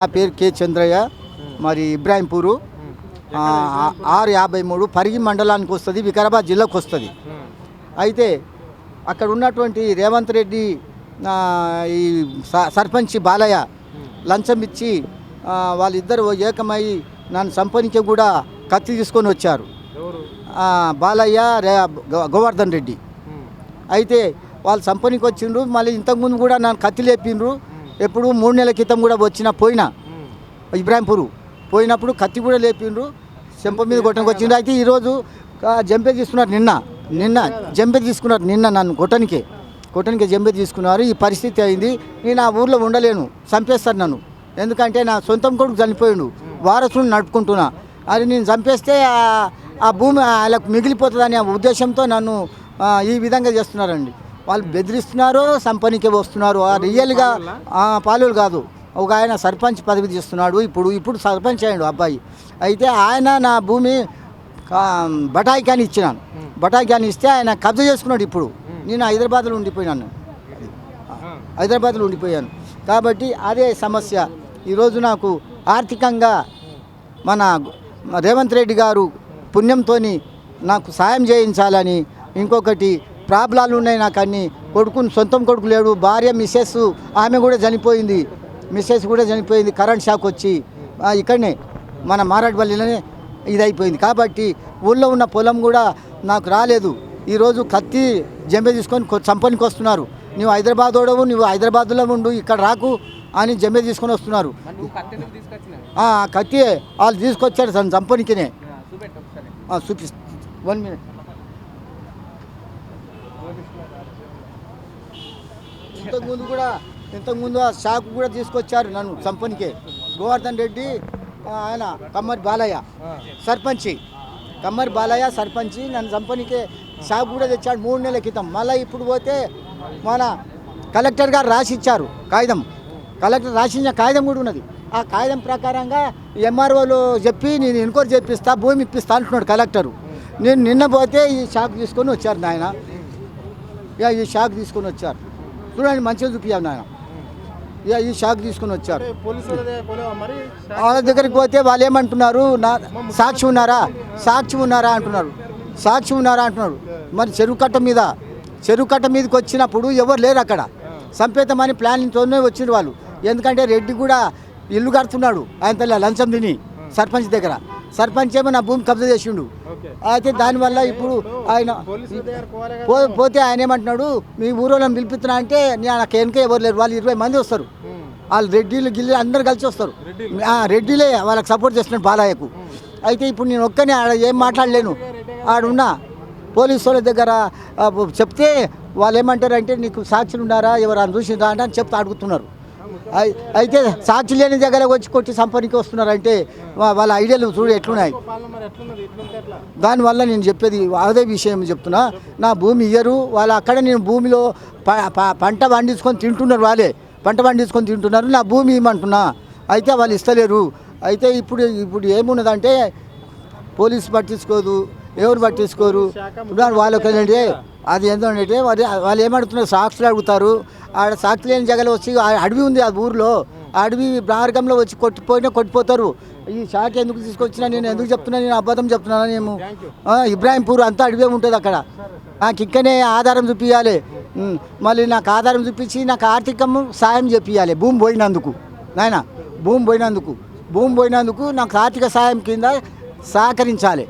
నా పేరు కె చంద్రయ్య, మరి ఇబ్రాహింపూరు 653 పరిగి మండలానికి వస్తుంది, వికారాబాద్ జిల్లాకు వస్తుంది. అయితే అక్కడ ఉన్నటువంటి రేవంత్ రెడ్డి ఈ సర్పంచ్ బాలయ్య లంచం ఇచ్చి వాళ్ళిద్దరు ఏకమై నన్ను సంపనికి కూడా కత్తి తీసుకొని వచ్చారు. బాలయ్య గోవర్ధన్ రెడ్డి. అయితే వాళ్ళు సంపనికి వచ్చిండ్రు. మళ్ళీ ఇంతకుముందు కూడా నన్ను కత్తి లేపిండ్రు. ఎప్పుడు 3 నెలల క్రితం కూడా పోయినా ఇబ్రాహింపూరు పోయినప్పుడు కత్తి కూడా లేపిండ్రు, చెంప మీద కొట్టడానికి వచ్చిండ్రు. అయితే ఈరోజు జంపే తీసుకున్నారు. నిన్న జంపే తీసుకున్నారు. నన్ను కొట్టనికే జంపే తీసుకున్నారు. ఈ పరిస్థితి అయింది. నేను ఆ ఊర్లో ఉండలేను, చంపేస్తారు నన్ను. ఎందుకంటే నా సొంతం కొడుకు చనిపోయిండు, వారసుని నడుపుకుంటున్నా. అది నేను చంపేస్తే ఆ భూమి వాళ్ళకు మిగిలిపోతుందనే ఉద్దేశంతో నన్ను ఈ విధంగా చేస్తున్నారండి. వాళ్ళు బెదిరిస్తున్నారు, సంపనికే వస్తున్నారు. రియల్గా పాలులు కాదు, ఒక ఆయన సర్పంచ్ పదవి చేస్తున్నాడు. ఇప్పుడు సర్పంచ్ అయ్యాడు అబ్బాయి. అయితే ఆయన నా భూమి బటాయి కానీ ఇచ్చినాను. బటాయి కానీ ఇస్తే ఆయన కబ్జా చేసుకున్నాడు. ఇప్పుడు నేను హైదరాబాద్లో ఉండిపోయాను. కాబట్టి అదే సమస్య. ఈరోజు నాకు ఆర్థికంగా మన రేవంత్ రెడ్డి గారు పుణ్యంతో నాకు సాయం చేయించాలని, ఇంకొకటి ప్రాబ్లాలు ఉన్నాయి నాకు. అన్ని సొంతం కొడుకు లేడు, భార్య మిస్సెస్ ఆమె కూడా చనిపోయింది. కరెంట్ షాక్ వచ్చి ఇక్కడనే మన మారాడ్పల్లిలోనే ఇదైపోయింది. కాబట్టి ఊళ్ళో ఉన్న పొలం కూడా నాకు రాలేదు. ఈరోజు కత్తి జంబే తీసుకొని చంపనికి వస్తున్నారు. నువ్వు హైదరాబాద్ ఓడవు, నువ్వు హైదరాబాద్లో ఉండు, ఇక్కడ రాకు అని జంబే తీసుకొని వస్తున్నారు. కత్తి వాళ్ళు తీసుకొచ్చారు తను చంపనికినే. చూపిస్తా 1 మినిట్. ఇంతకుముందు ఆ షాక్ కూడా తీసుకొచ్చారు నన్ను చంపనికే. గోవర్ధన్ రెడ్డి ఆయన కమ్మరి బాలయ్య సర్పంచి నన్ను చంపనికే షాక్ కూడా తెచ్చాడు 3 నెలల క్రితం. మళ్ళీ ఇప్పుడు పోతే మన కలెక్టర్ గారు రాసిచ్చారు కాగితం. కలెక్టర్ రాసిన కాగితం కూడా ఉన్నది. ఆ కాగితం ప్రకారంగా ఎంఆర్ఓలు చెప్పి నేను ఎన్క్వైరీ చేపిస్తా, భూమి ఇప్పిస్తా అంటున్నాడు కలెక్టరు. నేను నిన్న పోతే ఈ షాక్ తీసుకొని వచ్చారు నాయన. ఈ షాక్ తీసుకొని వచ్చారు, చూడండి, మంచిగా చూపించాను నాయన. ఈ షాక్ తీసుకొని వచ్చారు. వాళ్ళ దగ్గరికి పోతే వాళ్ళు ఏమంటున్నారు, సాక్షి ఉన్నారా అంటున్నారు. మరి చెరువు కట్ట మీదకి వచ్చినప్పుడు ఎవరు లేరు అక్కడ. సంపేతమని ప్లానింగ్తోనే వచ్చిండు వాళ్ళు. ఎందుకంటే రెడ్డి కూడా ఇల్లు కడుతున్నాడు ఆయన తల్లి లంచం తిని సర్పంచ్ ఏమో నా భూమి కబ్జా చేసిండు. అయితే దానివల్ల ఇప్పుడు ఆయన పోతే ఆయన ఏమంటున్నాడు, మీ ఊరోళ్ళని పిలిపిస్తున్నా అంటే నాకు వెనక ఎవరు లేరు, వాళ్ళు 20 మంది వస్తారు. వాళ్ళు రెడ్డిలు గిల్లు అందరు కలిసి వస్తారు. రెడ్డిలే వాళ్ళకి సపోర్ట్ చేస్తున్నాడు బాలయ్యకు. అయితే ఇప్పుడు నేను ఒక్కనే ఆడ ఏం మాట్లాడలేను. ఆడున్న పోలీసు వాళ్ళ దగ్గర చెప్తే వాళ్ళు ఏమంటారంటే, నీకు సాక్షులు ఉన్నారా, ఎవరు చూసిందా అని చెప్తే అడుగుతున్నారు. అయితే సాక్షి లేని దగ్గర వచ్చి కొట్టి సంపనికి వస్తున్నారు. అంటే వాళ్ళ ఐడియాలు చూడు ఎట్లున్నాయి. దానివల్ల నేను చెప్పేది అదే విషయం చెప్తున్నా. నా భూమి ఇయ్యరు వాళ్ళు. అక్కడ నేను భూమిలో పంట పండించుకొని తింటున్నారు. నా భూమి ఇవ్వమంటున్నా. అయితే వాళ్ళు ఇస్తలేరు. అయితే ఇప్పుడు ఏమున్నదంటే పోలీసు పట్టించుకోదు, ఎవరు పట్టించుకోరు. వాళ్ళకి ఏంటంటే అది ఏంటంటే వాళ్ళు ఏమడుతున్నారు, సాక్షులు అడుగుతారు. ఆడ సాక్షి లేని జగలో వచ్చి అడవి ఉంది, ఆ ఊరిలో అడవి మార్గంలో వచ్చి కొట్టిపోతారు. ఈ షాక్ ఎందుకు తీసుకొచ్చినా, నేను ఎందుకు చెప్తున్నా, నేను అబద్ధం చెప్తున్నాను. నేను ఇబ్రాహింపూర్ అంతా అడవే ఉంటుంది. అక్కడ నాకు ఇక్కడనే ఆధారం చూపించాలి. మళ్ళీ నాకు ఆధారం చూపించి నాకు ఆర్థికం సాయం చేపించాలి. భూమి పోయినందుకు నాకు ఆర్థిక సాయం కింద సహకరించాలి.